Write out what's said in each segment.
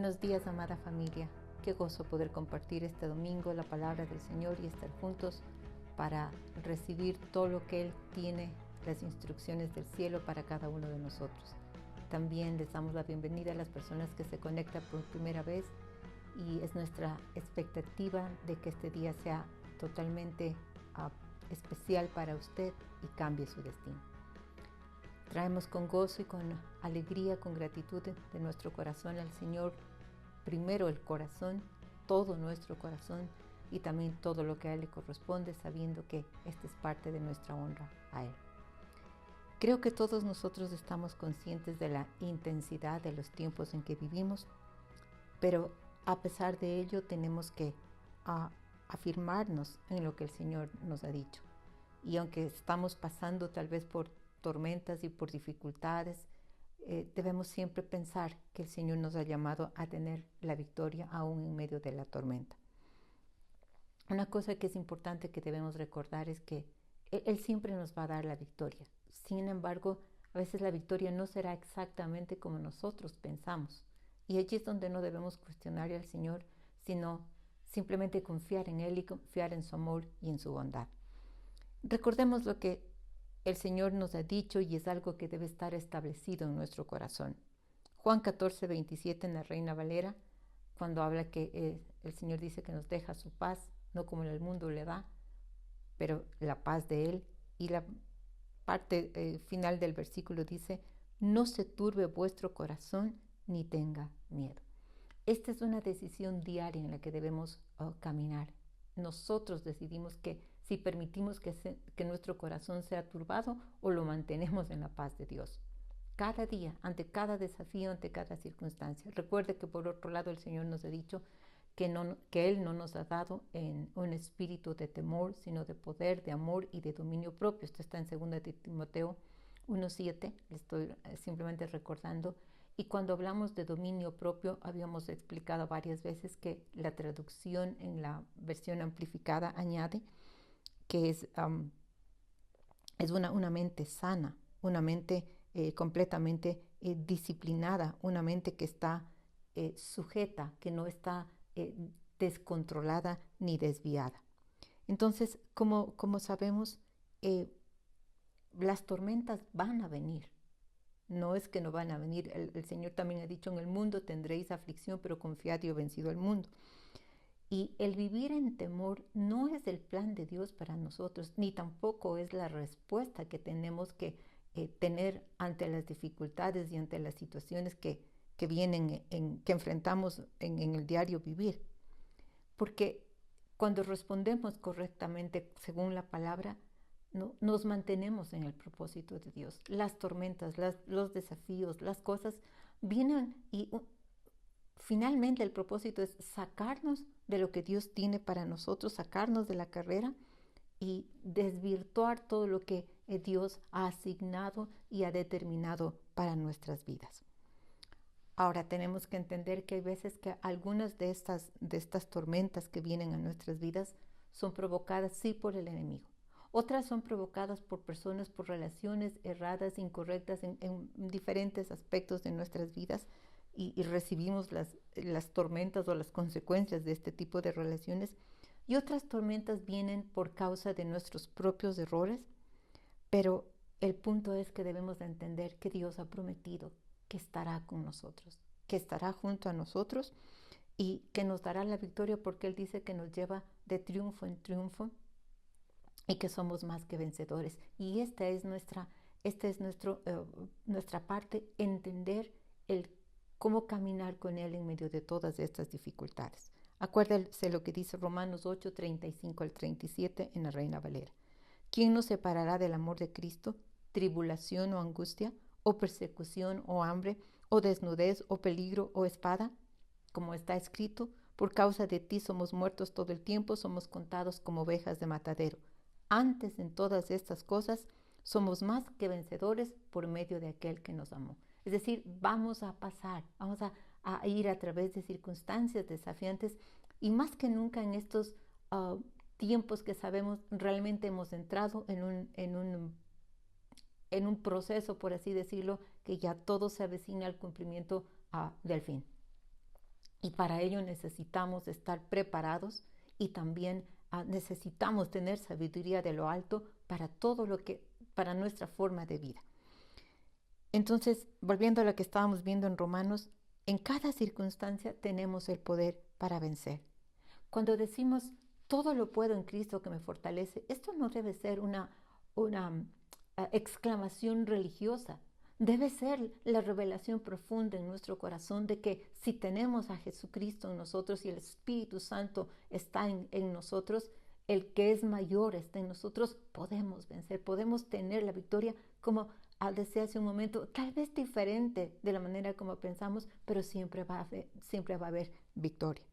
Buenos días, amada familia. Qué gozo poder compartir este domingo la palabra del Señor y estar juntos para recibir todo lo que Él tiene, las instrucciones del cielo para cada uno de nosotros. También les damos la bienvenida a las personas que se conectan por primera vez y es nuestra expectativa de que este día sea totalmente especial para usted y cambie su destino. Traemos con gozo y con alegría, con gratitud de nuestro corazón al Señor, primero el corazón, todo nuestro corazón y también todo lo que a Él le corresponde, sabiendo que esta es parte de nuestra honra a Él. Creo que todos nosotros estamos conscientes de la intensidad de los tiempos en que vivimos, pero a pesar de ello tenemos que afirmarnos en lo que el Señor nos ha dicho. Y aunque estamos pasando tal vez por tormentas y por dificultades, debemos siempre pensar que el Señor nos ha llamado a tener la victoria aún en medio de la tormenta. Una cosa que es importante que debemos recordar es que Él siempre nos va a dar la victoria. Sin embargo, a veces la victoria no será exactamente como nosotros pensamos. Y allí es donde no debemos cuestionar al Señor, sino simplemente confiar en Él y confiar en su amor y en su bondad. Recordemos lo que el Señor nos ha dicho y es algo que debe estar establecido en nuestro corazón. Juan 14:27 en la Reina Valera, cuando habla que el Señor dice que nos deja su paz, no como el mundo le da, pero la paz de Él. Y la parte final del versículo dice, no se turbe vuestro corazón ni tenga miedo. Esta es una decisión diaria en la que debemos caminar. Nosotros decidimos que si permitimos que nuestro corazón sea turbado o lo mantenemos en la paz de Dios. Cada día, ante cada desafío, ante cada circunstancia. Recuerde que por otro lado el Señor nos ha dicho que Él no nos ha dado en un espíritu de temor, sino de poder, de amor y de dominio propio. Esto está en 2 de Timoteo 1:7, le estoy simplemente recordando. Y cuando hablamos de dominio propio, habíamos explicado varias veces que la traducción en la versión amplificada añade que es una mente sana, una mente completamente disciplinada, una mente que está sujeta, que no está descontrolada ni desviada. Entonces, como sabemos, las tormentas van a venir. No es que no van a venir. El Señor también ha dicho, en el mundo tendréis aflicción, pero confiad, yo he vencido al mundo. Y el vivir en temor no es el plan de Dios para nosotros, ni tampoco es la respuesta que tenemos que tener ante las dificultades y ante las situaciones que vienen, que enfrentamos en el diario vivir. Porque cuando respondemos correctamente según la palabra, nos mantenemos en el propósito de Dios. Las tormentas, los desafíos, las cosas vienen y finalmente el propósito es sacarnos de lo que Dios tiene para nosotros, sacarnos de la carrera y desvirtuar todo lo que Dios ha asignado y ha determinado para nuestras vidas. Ahora tenemos que entender que hay veces que algunas de estas tormentas que vienen a nuestras vidas son provocadas sí por el enemigo. Otras son provocadas por personas, por relaciones erradas, incorrectas en diferentes aspectos de nuestras vidas y recibimos las tormentas o las consecuencias de este tipo de relaciones. Y otras tormentas vienen por causa de nuestros propios errores, pero el punto es que debemos de entender que Dios ha prometido que estará con nosotros, que estará junto a nosotros y que nos dará la victoria porque Él dice que nos lleva de triunfo en triunfo y que somos más que vencedores. Y esta es nuestra parte, entender cómo caminar con Él en medio de todas estas dificultades. Acuérdense lo que dice Romanos 8, 35 al 37 en la Reina Valera. ¿Quién nos separará del amor de Cristo? ¿Tribulación o angustia? ¿O persecución o hambre? ¿O desnudez o peligro o espada? Como está escrito, por causa de ti somos muertos todo el tiempo, somos contados como ovejas de matadero. Antes en todas estas cosas somos más que vencedores por medio de aquel que nos amó. Es decir, vamos a pasar, vamos a ir a través de circunstancias desafiantes y más que nunca en estos tiempos que sabemos realmente hemos entrado en un proceso, por así decirlo, que ya todo se avecina al cumplimiento del fin. Y para ello necesitamos estar preparados y también necesitamos tener sabiduría de lo alto para todo lo que, para nuestra forma de vida. Entonces, volviendo a lo que estábamos viendo en Romanos, en cada circunstancia tenemos el poder para vencer. Cuando decimos todo lo puedo en Cristo que me fortalece, esto no debe ser una exclamación religiosa. Debe ser la revelación profunda en nuestro corazón de que si tenemos a Jesucristo en nosotros y el Espíritu Santo está en nosotros, el que es mayor está en nosotros, podemos vencer, podemos tener la victoria, como decía hace un momento, tal vez diferente de la manera como pensamos, pero siempre va a haber victoria.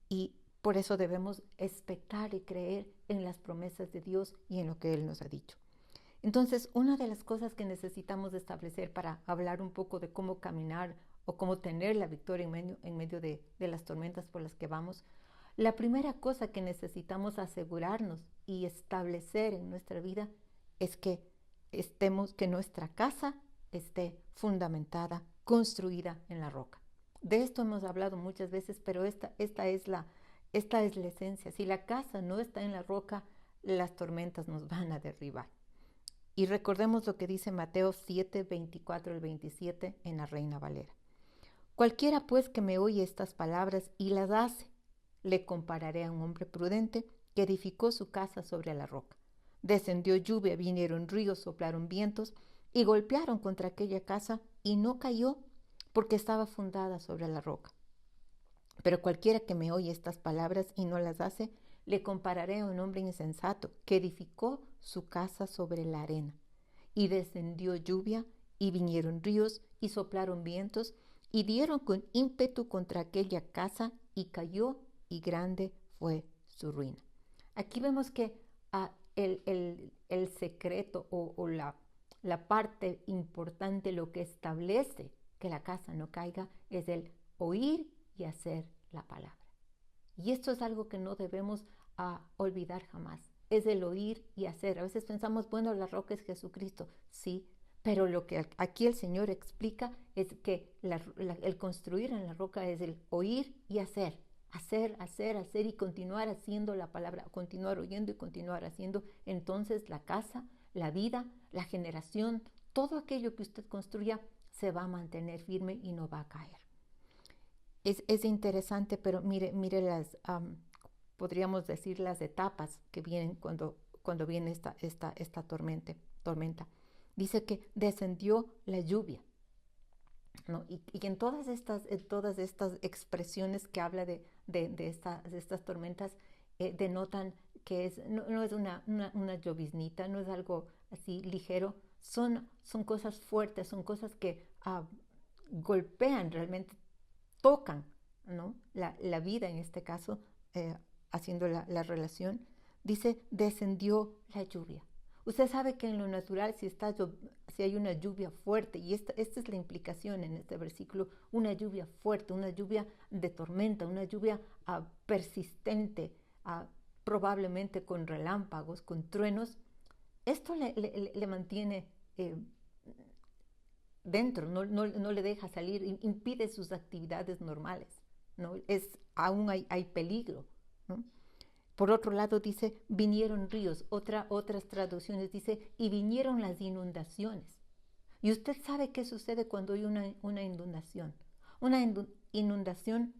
Y por eso debemos expectar y creer en las promesas de Dios y en lo que Él nos ha dicho. Entonces, una de las cosas que necesitamos establecer para hablar un poco de cómo caminar o cómo tener la victoria en medio de las tormentas por las que vamos, la primera cosa que necesitamos asegurarnos y establecer en nuestra vida es que nuestra casa esté fundamentada, construida en la roca. De esto hemos hablado muchas veces, pero esta es la esencia. Si la casa no está en la roca, las tormentas nos van a derribar. Y recordemos lo que dice Mateo 7, 24 al 27 en la Reina Valera. Cualquiera pues que me oye estas palabras y las hace, le compararé a un hombre prudente que edificó su casa sobre la roca. Descendió lluvia, vinieron ríos, soplaron vientos y golpearon contra aquella casa y no cayó porque estaba fundada sobre la roca. Pero cualquiera que me oye estas palabras y no las hace, le compararé a un hombre insensato que edificó su casa sobre la arena. Y descendió lluvia, y vinieron ríos, y soplaron vientos, y dieron con ímpetu contra aquella casa, y cayó, y grande fue su ruina. Aquí vemos que el secreto o la parte importante, lo que establece que la casa no caiga, es el oír y hacer la palabra. Y esto es algo que no debemos olvidar jamás. Es el oír y hacer. A veces pensamos, bueno, la roca es Jesucristo. Sí, pero lo que aquí el Señor explica es que el construir en la roca es el oír y hacer. Hacer y continuar haciendo la palabra, continuar oyendo y continuar haciendo. Entonces la casa, la vida, la generación, todo aquello que usted construya se va a mantener firme y no va a caer. Es interesante, pero mire las, podríamos decir, las etapas que vienen cuando viene esta tormenta. Dice que descendió la lluvia, ¿no? Y en todas estas expresiones que habla de estas tormentas, denotan que no es una lloviznita, no es algo así ligero, son cosas fuertes, son cosas que golpean realmente, tocan, ¿no? la vida en este caso, haciendo la relación. Dice, descendió la lluvia. Usted sabe que en lo natural, si hay una lluvia fuerte, y esta es la implicación en este versículo, una lluvia fuerte, una lluvia de tormenta, una lluvia persistente, probablemente con relámpagos, con truenos, esto le mantiene dentro, no le deja salir, impide sus actividades normales, ¿no? Aún hay peligro, ¿no? Por otro lado dice, vinieron ríos. Otras traducciones dice, y vinieron las inundaciones. Y usted sabe qué sucede cuando hay una inundación. Una inundación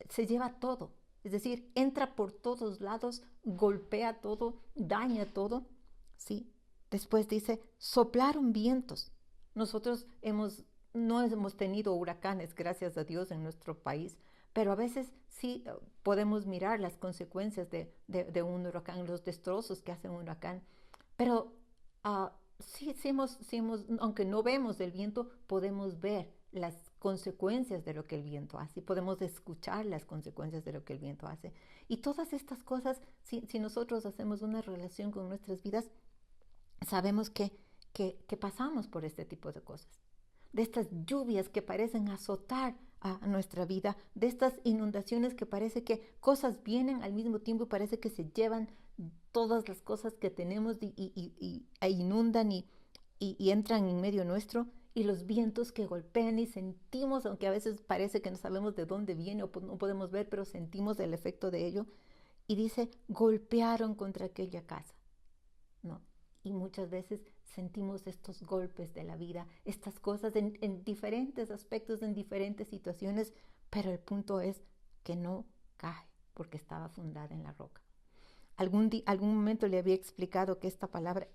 se lleva todo. Es decir, entra por todos lados, golpea todo, daña todo. ¿Sí? Después dice, soplaron vientos. Nosotros no hemos tenido huracanes, gracias a Dios, en nuestro país, pero a veces sí podemos mirar las consecuencias de un huracán, los destrozos que hace un huracán. Pero sí hemos, aunque no vemos el viento, podemos ver las consecuencias de lo que el viento hace, podemos escuchar las consecuencias de lo que el viento hace. Y todas estas cosas, si nosotros hacemos una relación con nuestras vidas, sabemos que pasamos por este tipo de cosas. De estas lluvias que parecen azotar a nuestra vida, de estas inundaciones que parece que cosas vienen al mismo tiempo y parece que se llevan todas las cosas que tenemos e inundan y entran en medio nuestro. y los vientos que golpean y sentimos, aunque a veces parece que no sabemos de dónde viene o no podemos ver, pero sentimos el efecto de ello. Y dice, golpearon contra aquella casa, ¿no? Y muchas veces sentimos estos golpes de la vida, estas cosas en diferentes aspectos, en diferentes situaciones, pero el punto es que no cae porque estaba fundada en la roca. Algún momento le había explicado que esta palabra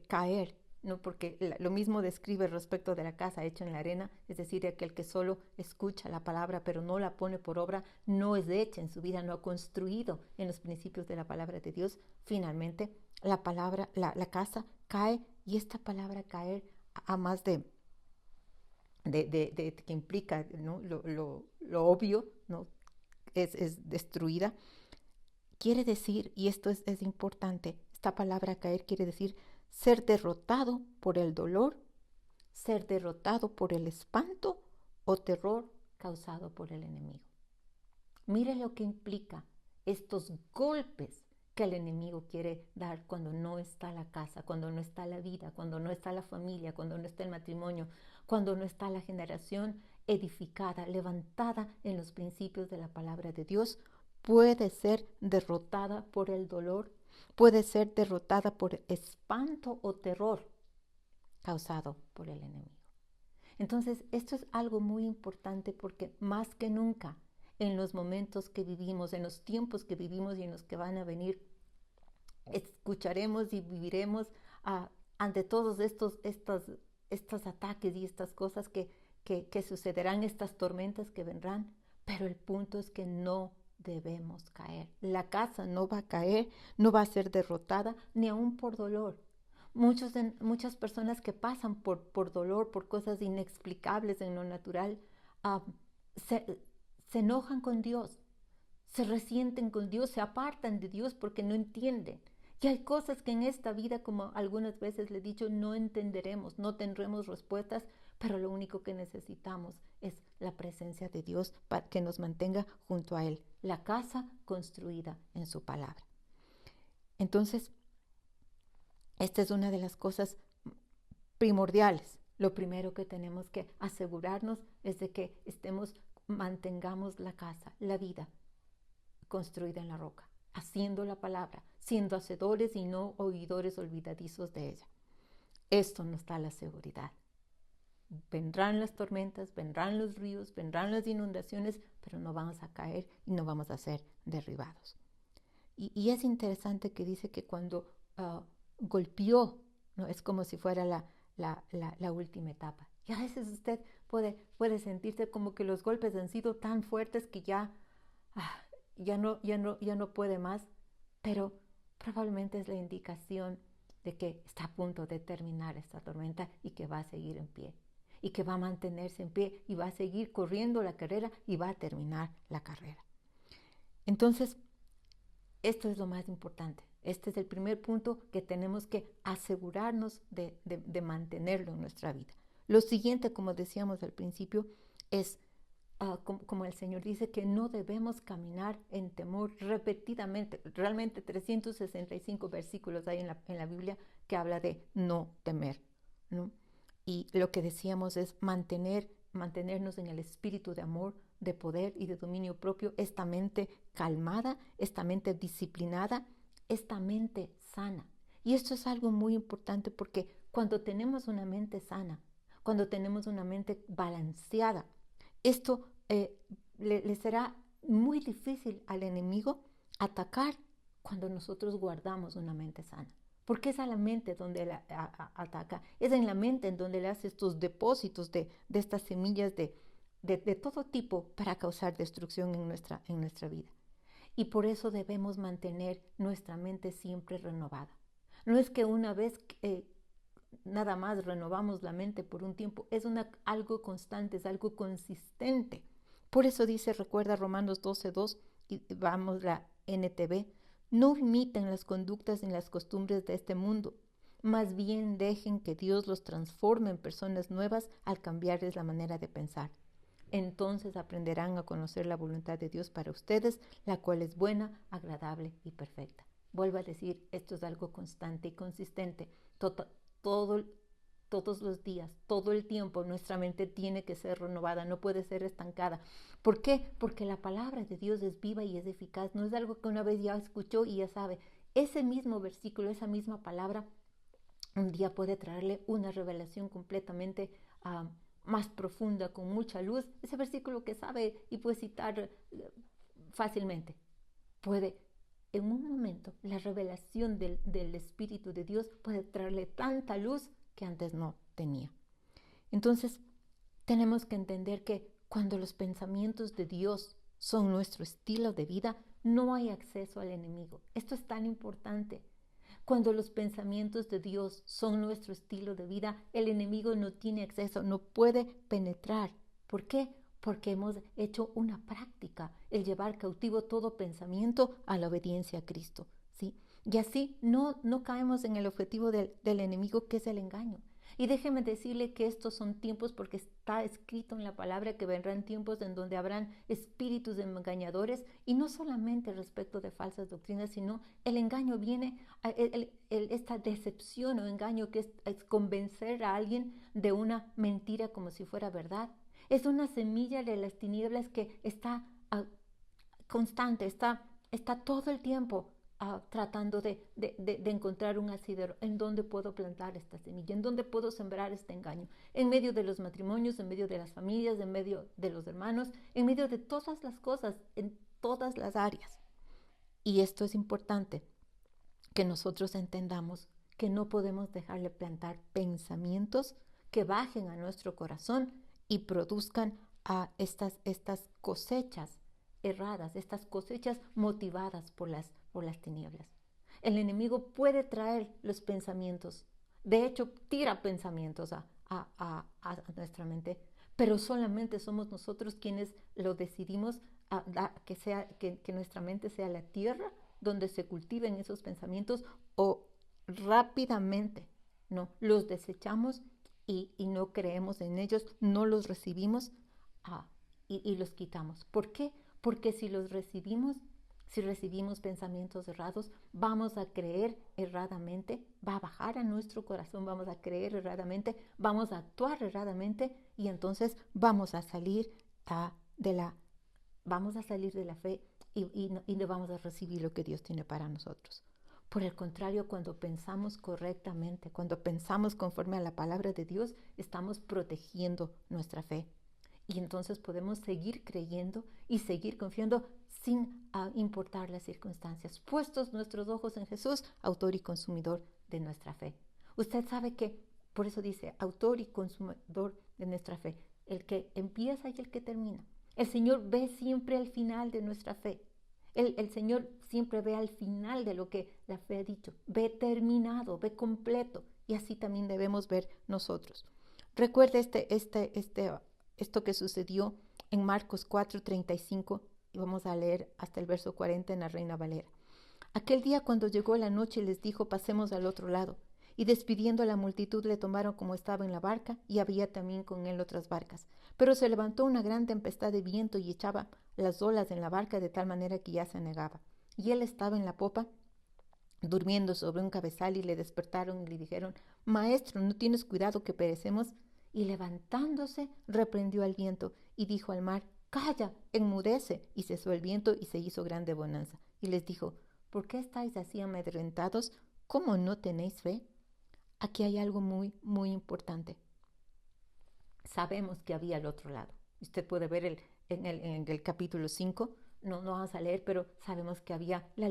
caer, ¿no? Porque lo mismo describe respecto de la casa hecha en la arena, es decir, aquel que solo escucha la palabra pero no la pone por obra, no es hecha en su vida, no ha construido en los principios de la palabra de Dios. Finalmente, la casa cae, y esta palabra caer, a más de que implica, ¿no? lo obvio, ¿no? es destruida. Quiere decir, y esto es importante, esta palabra caer quiere decir ser derrotado por el dolor, ser derrotado por el espanto o terror causado por el enemigo. Mire lo que implica estos golpes que el enemigo quiere dar cuando no está la casa, cuando no está la vida, cuando no está la familia, cuando no está el matrimonio, cuando no está la generación edificada, levantada en los principios de la palabra de Dios. Puede ser derrotada por el dolor, puede ser derrotada por espanto o terror causado por el enemigo. Entonces, esto es algo muy importante, porque más que nunca en los momentos que vivimos, en los tiempos que vivimos y en los que van a venir, escucharemos y viviremos ante todos estos ataques y estas cosas que sucederán, estas tormentas que vendrán, pero el punto es que no debemos caer. La casa no va a caer, no va a ser derrotada, ni aún por dolor. Muchas personas que pasan por dolor, por cosas inexplicables en lo natural, se enojan con Dios, se resienten con Dios, se apartan de Dios porque no entienden. Y hay cosas que en esta vida, como algunas veces le he dicho, no entenderemos, no tendremos respuestas, pero lo único que necesitamos es la presencia de Dios para que nos mantenga junto a Él, la casa construida en su palabra. Entonces, esta es una de las cosas primordiales. Lo primero que tenemos que asegurarnos es de que mantengamos la casa, la vida construida en la roca, haciendo la palabra, siendo hacedores y no oidores olvidadizos de ella. Esto nos da la seguridad. Vendrán las tormentas, vendrán los ríos, vendrán las inundaciones, pero no vamos a caer y no vamos a ser derribados. Y es interesante que dice que cuando golpeó, ¿no? Es como si fuera la última etapa. Y a veces usted puede sentirse como que los golpes han sido tan fuertes que ya no puede más, pero probablemente es la indicación de que está a punto de terminar esta tormenta y que va a seguir en pie, y que va a mantenerse en pie y va a seguir corriendo la carrera y va a terminar la carrera. Entonces, esto es lo más importante. Este es el primer punto que tenemos que asegurarnos de mantenerlo en nuestra vida. Lo siguiente, como decíamos al principio, es como el Señor dice, que no debemos caminar en temor repetidamente. Realmente 365 versículos hay en la Biblia que habla de no temer, ¿no? Y lo que decíamos es mantenernos en el espíritu de amor, de poder y de dominio propio, esta mente calmada, esta mente disciplinada, esta mente sana. Y esto es algo muy importante, porque cuando tenemos una mente sana, cuando tenemos una mente balanceada, esto le será muy difícil al enemigo atacar cuando nosotros guardamos una mente sana. Porque es a la mente donde él ataca, es en la mente en donde le hace estos depósitos de estas semillas de todo tipo para causar destrucción en nuestra vida. Y por eso debemos mantener nuestra mente siempre renovada. No es que una vez nada más renovamos la mente por un tiempo, es algo constante, es algo consistente. Por eso dice, recuerda Romanos 12:2, y vamos la NTV, no imiten las conductas ni las costumbres de este mundo, más bien dejen que Dios los transforme en personas nuevas al cambiarles la manera de pensar. Entonces aprenderán a conocer la voluntad de Dios para ustedes, la cual es buena, agradable y perfecta. Vuelvo a decir, esto es algo constante y consistente. Todo todos los días, todo el tiempo. Nuestra mente tiene que ser renovada, no puede ser estancada. ¿Por qué? Porque la palabra de Dios es viva y es eficaz. No es algo que una vez ya escuchó y ya sabe. Ese mismo versículo, esa misma palabra, un día puede traerle una revelación completamente más profunda, con mucha luz. Ese versículo que sabe y puede citar fácilmente. Puede, en un momento, la revelación del Espíritu de Dios puede traerle tanta luz que antes no tenía. Entonces, tenemos que entender que cuando los pensamientos de Dios son nuestro estilo de vida, no hay acceso al enemigo. Esto es tan importante. Cuando los pensamientos de Dios son nuestro estilo de vida, el enemigo no tiene acceso, no puede penetrar. ¿Por qué? Porque hemos hecho una práctica, el llevar cautivo todo pensamiento a la obediencia a Cristo, ¿sí? Y así no caemos en el objetivo del enemigo, que es el engaño. Y déjeme decirle que estos son tiempos, porque está escrito en la palabra que vendrán tiempos en donde habrán espíritus engañadores, y no solamente respecto de falsas doctrinas, sino el engaño viene, esta decepción o engaño que es convencer a alguien de una mentira como si fuera verdad. Es una semilla de las tinieblas que está constante, está todo el tiempo tratando de encontrar un asidero. ¿En dónde puedo plantar esta semilla? ¿En dónde puedo sembrar este engaño? En medio de los matrimonios, en medio de las familias, en medio de los hermanos, en medio de todas las cosas, en todas las áreas. Y esto es importante, que nosotros entendamos que no podemos dejarle plantar pensamientos que bajen a nuestro corazón y produzcan estas cosechas erradas, estas cosechas motivadas por las tinieblas. El enemigo puede traer los pensamientos, de hecho tira pensamientos a nuestra mente, pero solamente somos nosotros quienes lo decidimos, que nuestra mente sea la tierra donde se cultiven esos pensamientos, o rápidamente los desechamos y no creemos en ellos, no los recibimos y los quitamos. ¿Por qué? Porque si recibimos pensamientos errados, vamos a creer erradamente, va a bajar a nuestro corazón, vamos a creer erradamente, vamos a actuar erradamente, y entonces vamos a salir de la fe y no vamos a recibir lo que Dios tiene para nosotros. Por el contrario, cuando pensamos correctamente, cuando pensamos conforme a la palabra de Dios, estamos protegiendo nuestra fe. Y entonces podemos seguir creyendo y seguir confiando sin importar las circunstancias, puestos nuestros ojos en Jesús, autor y consumidor de nuestra fe. Usted sabe que, por eso dice, autor y consumidor de nuestra fe, el que empieza y el que termina. El Señor ve siempre al final de nuestra fe. El Señor siempre ve al final de lo que la fe ha dicho, ve terminado, ve completo, y así también debemos ver nosotros. Recuerde esto que sucedió en Marcos 4:35, y vamos a leer hasta el verso 40 en la Reina Valera. Aquel día, cuando llegó la noche, les dijo: pasemos al otro lado. Y despidiendo a la multitud, le tomaron como estaba en la barca, y había también con él otras barcas. Pero se levantó una gran tempestad de viento y echaba las olas en la barca de tal manera que ya se anegaba. Y él estaba en la popa, durmiendo sobre un cabezal, y le despertaron y le dijeron: Maestro, ¿no tienes cuidado que perecemos? Y levantándose, reprendió al viento y dijo al mar: Calla, enmudece. Y cesó el viento y se hizo grande bonanza. Y les dijo: ¿Por qué estáis así amedrentados? ¿Cómo no tenéis fe? Aquí hay algo muy, muy importante. Sabemos que había al otro lado. Usted puede ver en el capítulo 5, no vamos a leer, pero sabemos que había la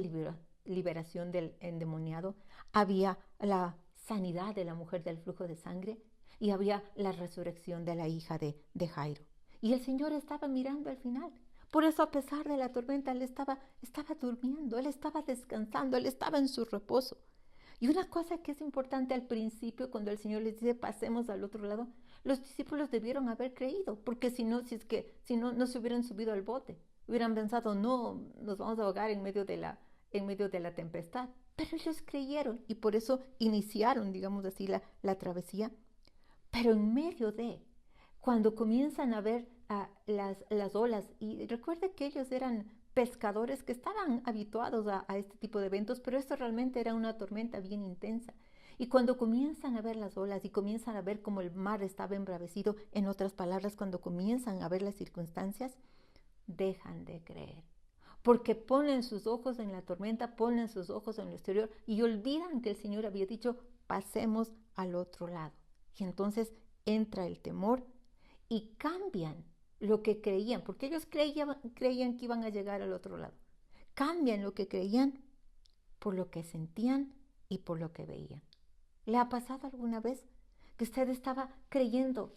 liberación del endemoniado, había la sanidad de la mujer del flujo de sangre, y había la resurrección de la hija de Jairo. Y el Señor estaba mirando al final. Por eso, a pesar de la tormenta, él estaba durmiendo, él estaba descansando, él estaba en su reposo. Y una cosa que es importante al principio, cuando el Señor les dice: pasemos al otro lado, los discípulos debieron haber creído, porque si no se hubieran subido al bote, hubieran pensado: no, nos vamos a ahogar en medio de la tempestad. Pero ellos creyeron, y por eso iniciaron, digamos así, la travesía. Pero en medio cuando comienzan a ver las olas, y recuerde que ellos eran pescadores que estaban habituados a este tipo de eventos, pero esto realmente era una tormenta bien intensa. Y cuando comienzan a ver las olas y comienzan a ver cómo el mar estaba embravecido, en otras palabras, cuando comienzan a ver las circunstancias, dejan de creer. Porque ponen sus ojos en la tormenta, ponen sus ojos en lo exterior y olvidan que el Señor había dicho, pasemos al otro lado. Y entonces entra el temor y cambian lo que creían, porque ellos creían que iban a llegar al otro lado. Cambian lo que creían por lo que sentían y por lo que veían. ¿Le ha pasado alguna vez que usted estaba creyendo,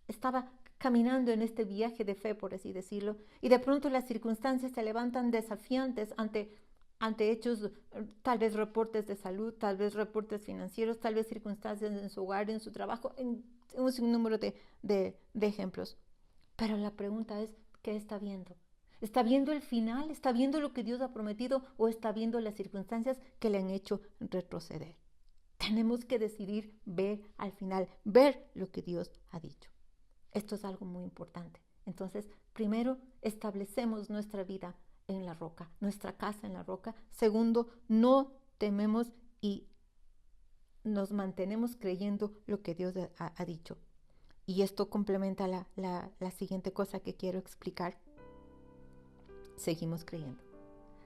estaba caminando en este viaje de fe, por así decirlo, y de pronto las circunstancias se levantan desafiantes ante hechos, tal vez reportes de salud, tal vez reportes financieros, tal vez circunstancias en su hogar, en su trabajo, en un sinnúmero de ejemplos? Pero la pregunta es, ¿qué está viendo? ¿Está viendo el final? ¿Está viendo lo que Dios ha prometido? ¿O está viendo las circunstancias que le han hecho retroceder? Tenemos que decidir ver al final, ver lo que Dios ha dicho. Esto es algo muy importante. Entonces, primero, establecemos nuestra vida en la roca, nuestra casa en la roca. Segundo, no tememos y nos mantenemos creyendo lo que Dios ha dicho. Y esto complementa la siguiente cosa que quiero explicar. Seguimos creyendo.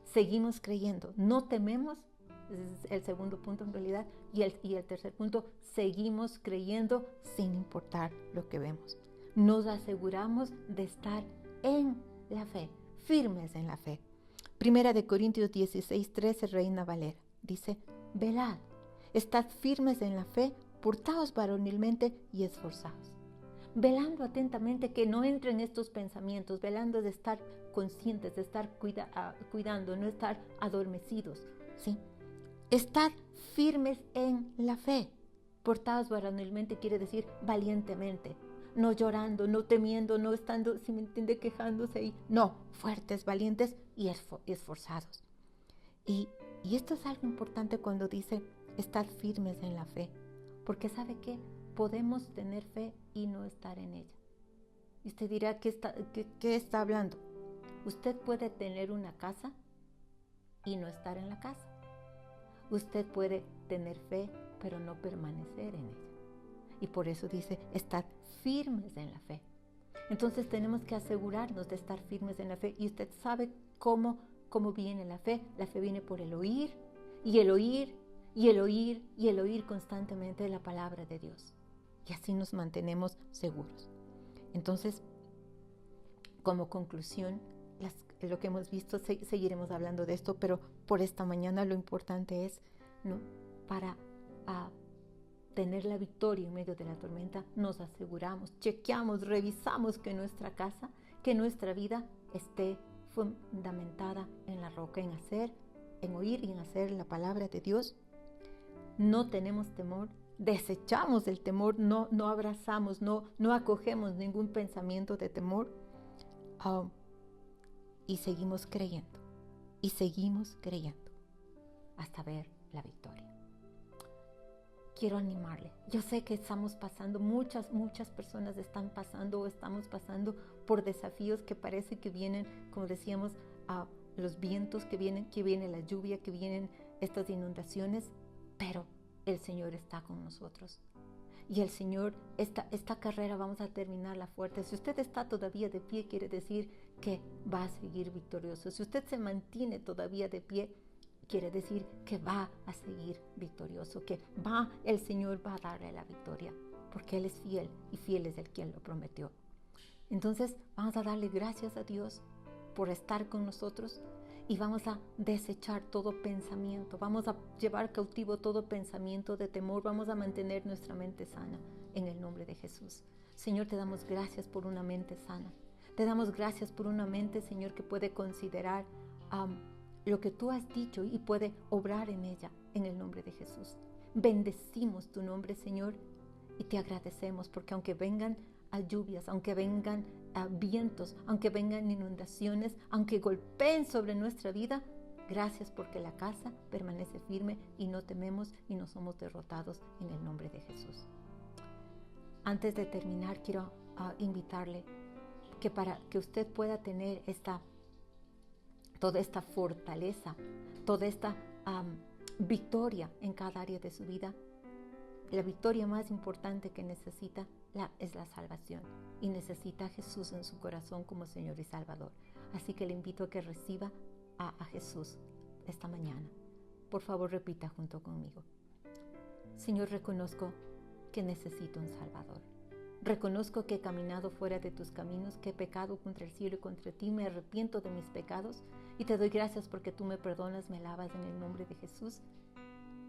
Seguimos creyendo. No tememos. Es el segundo punto en realidad. Y el tercer punto, seguimos creyendo sin importar lo que vemos. Nos aseguramos de estar en la fe, firmes en la fe. Primera de Corintios 16:13, Reina Valera, dice, velad, estad firmes en la fe, portaos varonilmente y esforzados. Velando atentamente que no entren estos pensamientos, velando de estar conscientes, de estar cuidando, no estar adormecidos, ¿sí? Estar firmes en la fe. Portados varonilmente quiere decir valientemente, no llorando, no temiendo, no estando, si me entiende, quejándose ahí. No, fuertes, valientes y esforzados. Y esto es algo importante cuando dice estar firmes en la fe, porque ¿sabe qué? Podemos tener fe y no estar en ella. Y usted dirá, ¿qué está hablando? Usted puede tener una casa y no estar en la casa. Usted puede tener fe, pero no permanecer en ella. Y por eso dice, estar firmes en la fe. Entonces tenemos que asegurarnos de estar firmes en la fe. Y usted sabe cómo viene la fe. La fe viene por el oír, y el oír, y el oír, y el oír constantemente la palabra de Dios. Y así nos mantenemos seguros. Entonces, como conclusión, lo que hemos visto, seguiremos hablando de esto, pero por esta mañana lo importante es, ¿no?, para tener la victoria en medio de la tormenta, nos aseguramos, chequeamos, revisamos que nuestra casa, que nuestra vida esté fundamentada en la roca, en oír y en hacer la palabra de Dios. No tenemos temor, desechamos el temor, no abrazamos, no acogemos ningún pensamiento de temor. Y seguimos creyendo hasta ver la victoria. Quiero animarle. Yo sé que estamos pasando, muchas personas estamos pasando por desafíos que parece que vienen, como decíamos, los vientos que viene la lluvia, que vienen estas inundaciones, pero el Señor está con nosotros. Y el Señor, esta carrera vamos a terminarla fuerte. Si usted está todavía de pie, quiere decir que va a seguir victorioso. Si usted se mantiene todavía de pie, quiere decir que va a seguir victorioso, que el Señor va a darle la victoria, porque Él es fiel y fiel es el quien lo prometió. Entonces vamos a darle gracias a Dios por estar con nosotros y vamos a desechar todo pensamiento, vamos a llevar cautivo todo pensamiento de temor, vamos a mantener nuestra mente sana en el nombre de Jesús. Señor, te damos gracias por una mente sana. Te damos gracias por una mente, Señor, que puede considerar lo que tú has dicho y puede obrar en ella, en el nombre de Jesús. Bendecimos tu nombre, Señor, y te agradecemos porque aunque vengan lluvias, aunque vengan vientos, aunque vengan inundaciones, aunque golpeen sobre nuestra vida, gracias porque la casa permanece firme y no tememos y no somos derrotados en el nombre de Jesús. Antes de terminar, quiero invitarle que para que usted pueda tener toda esta fortaleza, toda esta victoria en cada área de su vida, La victoria más importante que necesita es la salvación y necesita a Jesús en su corazón como Señor y Salvador. Así que le invito a que reciba a Jesús esta mañana. Por favor, repita junto conmigo. Señor, reconozco que necesito un Salvador. Reconozco que he caminado fuera de tus caminos, que he pecado contra el cielo y contra ti. Me arrepiento de mis pecados y te doy gracias porque tú me perdonas, me lavas en el nombre de Jesús.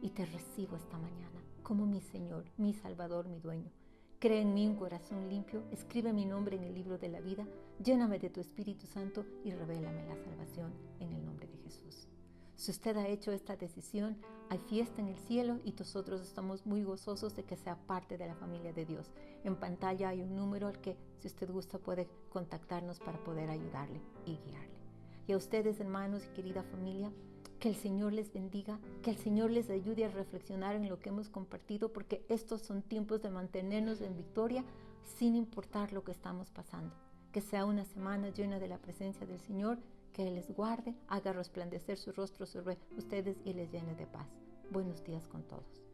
Y te recibo esta mañana como mi Señor, mi Salvador, mi dueño. Crea en mí un corazón limpio, escribe mi nombre en el libro de la vida, lléname de tu Espíritu Santo y revélame la salvación en el nombre de Jesús. Si usted ha hecho esta decisión, hay fiesta en el cielo y nosotros estamos muy gozosos de que sea parte de la familia de Dios. En pantalla hay un número al que, si usted gusta, puede contactarnos para poder ayudarle y guiarle. Y a ustedes, hermanos y querida familia, que el Señor les bendiga, que el Señor les ayude a reflexionar en lo que hemos compartido, porque estos son tiempos de mantenernos en victoria sin importar lo que estamos pasando. Que sea una semana llena de la presencia del Señor, que Él les guarde, haga resplandecer su rostro sobre ustedes y les llene de paz. Buenos días con todos.